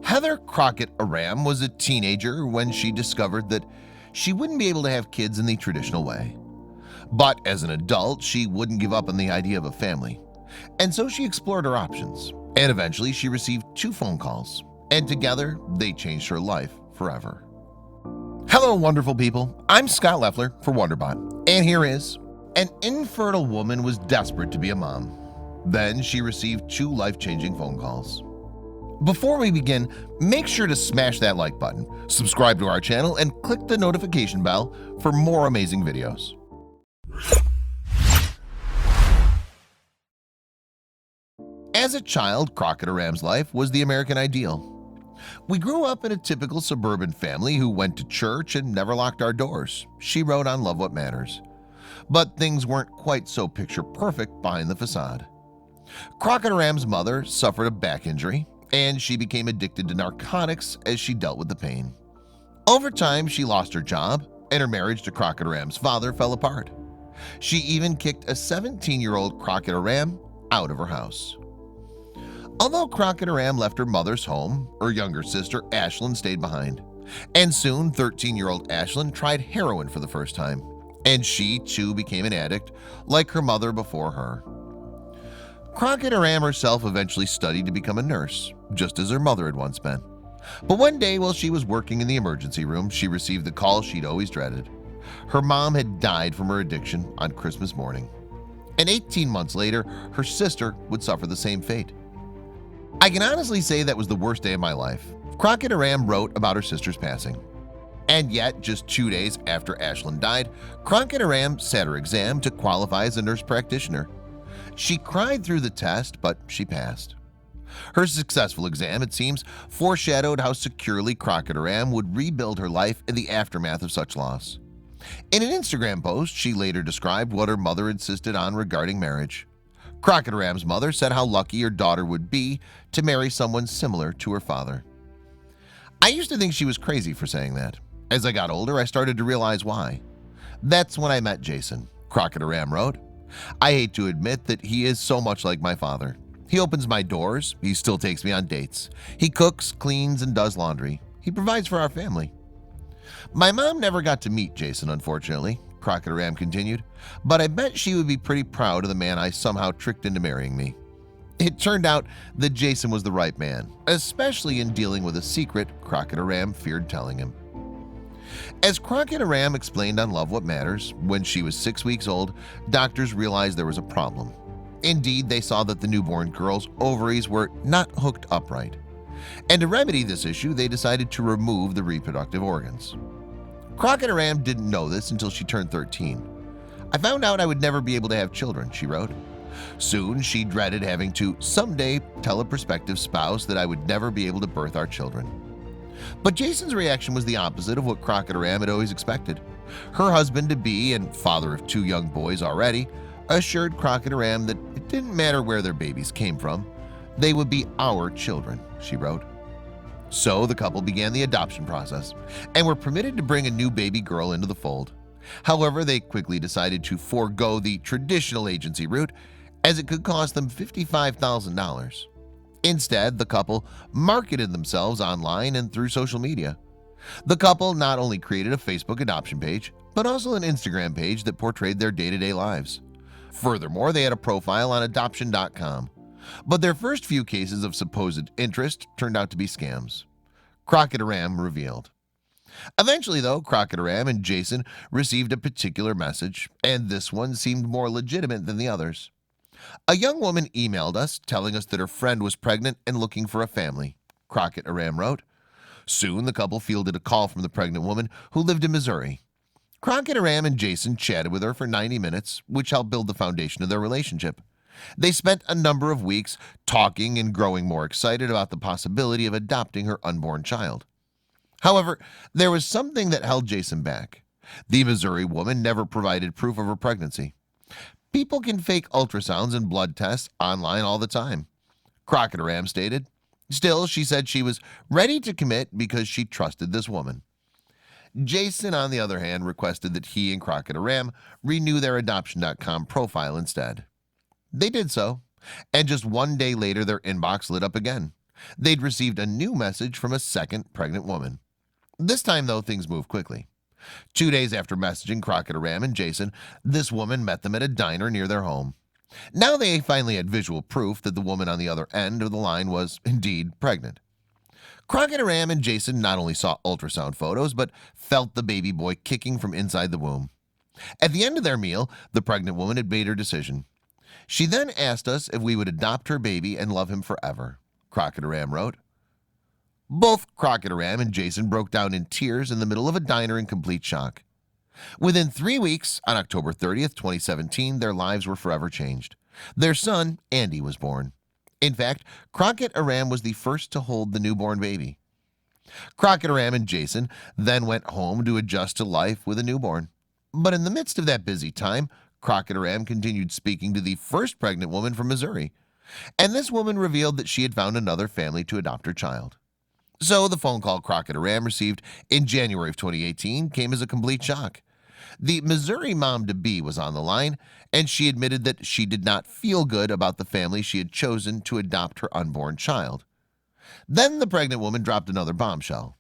Heather Crockett Oram was a teenager when she discovered that she wouldn't be able to have kids in the traditional way. But as an adult, she wouldn't give up on the idea of a family. And so she explored her options, and eventually she received 2 phone calls, and together they changed her life forever. Hello, wonderful people. I'm Scott Leffler for Wonderbot, and here is: an infertile woman was desperate to be a mom. Then she received 2 life-changing phone calls. Before we begin, make sure to smash that like button, subscribe to our channel, and click the notification bell for more amazing videos. As a child, Crockett Oram's life was the American ideal. We grew up in a typical suburban family who went to church and never locked our doors, she wrote on Love What Matters. But things weren't quite so picture-perfect behind the facade. Crockett Oram's mother suffered a back injury, and she became addicted to narcotics as she dealt with the pain. Over time, she lost her job, and her marriage to Crockett Oram's father fell apart. She even kicked a 17-year-old Crockett Oram out of her house. Although Crockett Oram left her mother's home, her younger sister Ashlyn stayed behind. And soon, 13-year-old Ashlyn tried heroin for the first time, and she too became an addict like her mother before her. Crockett Oram herself eventually studied to become a nurse, just as her mother had once been. But one day while she was working in the emergency room, she received the call she'd always dreaded. Her mom had died from her addiction on Christmas morning. And 18 months later, her sister would suffer the same fate. I can honestly say that was the worst day of my life. Crockett Oram wrote about her sister's passing. And yet, just 2 days after Ashlyn died, Crockett Oram sat her exam to qualify as a nurse practitioner. She cried through the test, but she passed. Her successful exam, it seems, foreshadowed how securely Crockett Oram would rebuild her life in the aftermath of such loss. In an Instagram post, she later described what her mother insisted on regarding marriage. Crockett Oram's mother said how lucky her daughter would be to marry someone similar to her father. I used to think she was crazy for saying that. As I got older, I started to realize why. That's when I met Jason, Crockett Oram wrote. I hate to admit that he is so much like my father. He opens my doors, he still takes me on dates. He cooks, cleans, and does laundry. He provides for our family. My mom never got to meet Jason, unfortunately, Crockett Oram continued, but I bet she would be pretty proud of the man I somehow tricked into marrying me. It turned out that Jason was the right man, especially in dealing with a secret Crockett Oram feared telling him. As Crockett Oram explained on Love What Matters, when she was 6 weeks old, doctors realized there was a problem. Indeed, they saw that the newborn girl's ovaries were not hooked upright. And to remedy this issue, they decided to remove the reproductive organs. Crockett Oram didn't know this until she turned 13. I found out I would never be able to have children, she wrote. Soon, she dreaded having to someday tell a prospective spouse that I would never be able to birth our children. But Jason's reaction was the opposite of what Crockett Oram had always expected. Her husband-to-be and father of 2 young boys already assured Crockett Oram that it didn't matter where their babies came from. They would be our children, she wrote. So the couple began the adoption process and were permitted to bring a new baby girl into the fold. However, they quickly decided to forego the traditional agency route as it could cost them $55,000. Instead, the couple marketed themselves online and through social media. The couple not only created a Facebook adoption page, but also an Instagram page that portrayed their day-to-day lives. Furthermore, they had a profile on adoption.com. But their first few cases of supposed interest turned out to be scams. Crockett Oram revealed. Eventually, though, Crockett Oram and Jason received a particular message, and this one seemed more legitimate than the others. A young woman emailed us telling us that her friend was pregnant and looking for a family, Crockett Oram wrote. Soon, the couple fielded a call from the pregnant woman who lived in Missouri. Crockett Oram and Jason chatted with her for 90 minutes, which helped build the foundation of their relationship. They spent a number of weeks talking and growing more excited about the possibility of adopting her unborn child. However, there was something that held Jason back. The Missouri woman never provided proof of her pregnancy. People can fake ultrasounds and blood tests online all the time, Crockett Oram stated. Still, she said she was ready to commit because she trusted this woman. Jason, on the other hand, requested that he and Crockett Oram renew their adoption.com profile instead. They did so, and just 1 day later their inbox lit up again. They'd received a new message from a second pregnant woman. This time, though, things moved quickly. 2 days after messaging Crockett Oram and Jason, this woman met them at a diner near their home. Now they finally had visual proof that the woman on the other end of the line was indeed pregnant. Crockett Oram and Jason not only saw ultrasound photos, but felt the baby boy kicking from inside the womb. At the end of their meal, the pregnant woman had made her decision. She then asked us if we would adopt her baby and love him forever, Crockett Oram wrote. Both Crockett Oram and Jason broke down in tears in the middle of a diner in complete shock. Within 3 weeks, on October 30th, 2017, their lives were forever changed. Their son, Andy, was born. In fact, Crockett Oram was the first to hold the newborn baby. Crockett Oram and Jason then went home to adjust to life with a newborn. But in the midst of that busy time, Crockett Oram continued speaking to the first pregnant woman from Missouri. And this woman revealed that she had found another family to adopt her child. So the phone call Crockett Oram received in January of 2018 came as a complete shock. The Missouri mom-to-be was on the line, and she admitted that she did not feel good about the family she had chosen to adopt her unborn child. Then the pregnant woman dropped another bombshell.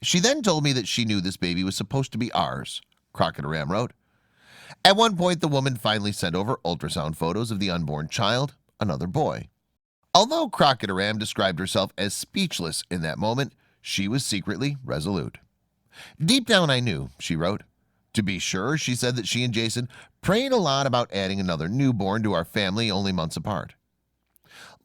She then told me that she knew this baby was supposed to be ours, Crockett Oram wrote. At one point, the woman finally sent over ultrasound photos of the unborn child, another boy. Although Crockett Oram described herself as speechless in that moment, she was secretly resolute. Deep down I knew, she wrote. To be sure, she said that she and Jason prayed a lot about adding another newborn to our family only months apart.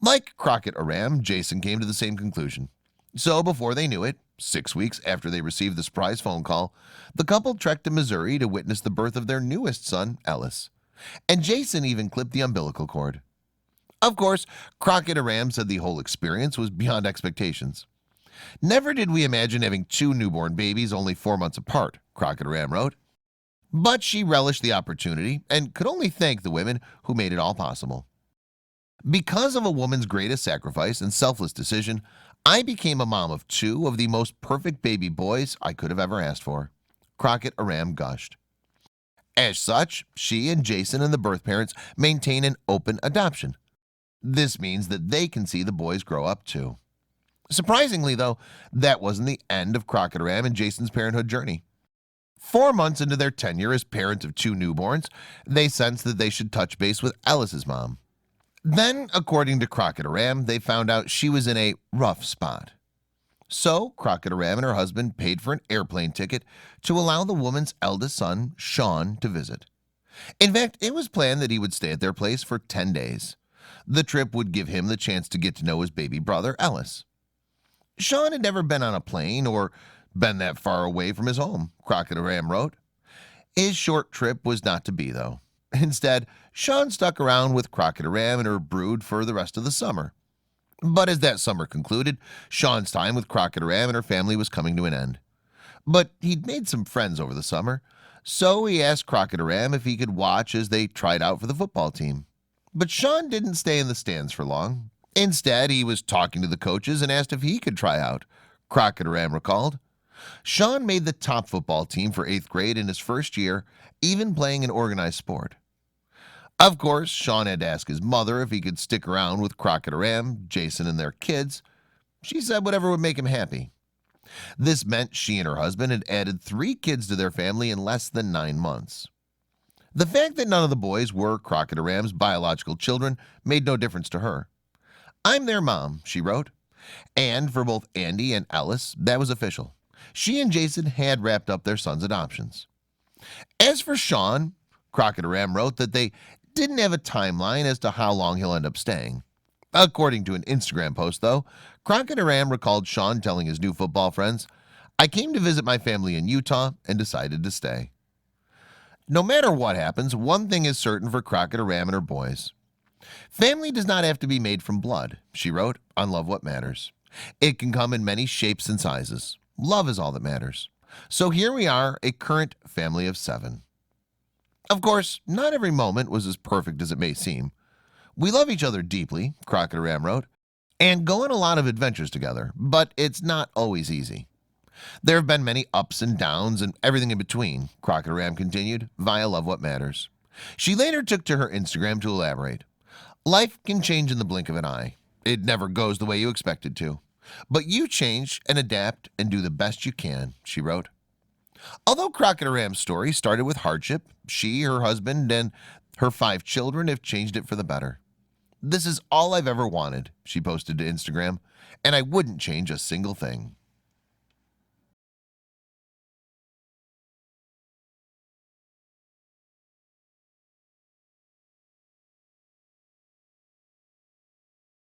Like Crockett Oram, Jason came to the same conclusion. So before they knew it, 6 weeks after they received the surprise phone call, the couple trekked to Missouri to witness the birth of their newest son, Ellis. And Jason even clipped the umbilical cord. Of course, Crockett Oram said the whole experience was beyond expectations. Never did we imagine having 2 newborn babies only 4 months apart, Crockett Oram wrote. But she relished the opportunity and could only thank the women who made it all possible. Because of a woman's greatest sacrifice and selfless decision, I became a mom of 2 of the most perfect baby boys I could have ever asked for, Crockett Oram gushed. As such, she and Jason and the birth parents maintain an open adoption. This means that they can see the boys grow up too. Surprisingly, though, that wasn't the end of Crockett Oram and Jason's parenthood journey. 4 months into their tenure as parents of 2 newborns, they sensed that they should touch base with Ellis's mom. Then, according to Crockett Oram, they found out she was in a rough spot. So, Crockett Oram and her husband paid for an airplane ticket to allow the woman's eldest son, Sean, to visit. In fact, it was planned that he would stay at their place for 10 days. The trip would give him the chance to get to know his baby brother, Ellis. Sean had never been on a plane or been that far away from his home, Crockett Oram wrote. His short trip was not to be, though. Instead, Sean stuck around with Crockett Oram and her brood for the rest of the summer. But as that summer concluded, Sean's time with Crockett Oram and her family was coming to an end. But he'd made some friends over the summer, so he asked Crockett Oram if he could watch as they tried out for the football team. But Sean didn't stay in the stands for long. Instead, he was talking to the coaches and asked if he could try out, Crockett Oram recalled. Sean made the top football team for 8th grade in his first year, even playing an organized sport. Of course, Sean had to ask his mother if he could stick around with Crockett Oram, Jason, and their kids. She said whatever would make him happy. This meant she and her husband had added 3 kids to their family in less than 9 months. The fact that none of the boys were Crockett Oram's biological children made no difference to her. I'm their mom, she wrote. And for both Andy and Ellis, that was official. She and Jason had wrapped up their son's adoptions. As for Sean, Crockett Oram wrote that they didn't have a timeline as to how long he'll end up staying. According to an Instagram post, though, Crockett Oram recalled Sean telling his new football friends, I came to visit my family in Utah and decided to stay. No matter what happens, one thing is certain for Crockett Oram and her boys. Family does not have to be made from blood, she wrote on Love What Matters. It can come in many shapes and sizes. Love is all that matters. So here we are, a current family of 7. Of course, not every moment was as perfect as it may seem. We love each other deeply, Crockett Oram wrote, and go on a lot of adventures together, but it's not always easy. There have been many ups and downs and everything in between, Crockett Oram continued, via Love What Matters. She later took to her Instagram to elaborate. Life can change in the blink of an eye. It never goes the way you expect it to. But you change and adapt and do the best you can, she wrote. Although Crockett Oram's story started with hardship, she, her husband, and her 5 children have changed it for the better. This is all I've ever wanted, she posted to Instagram, and I wouldn't change a single thing.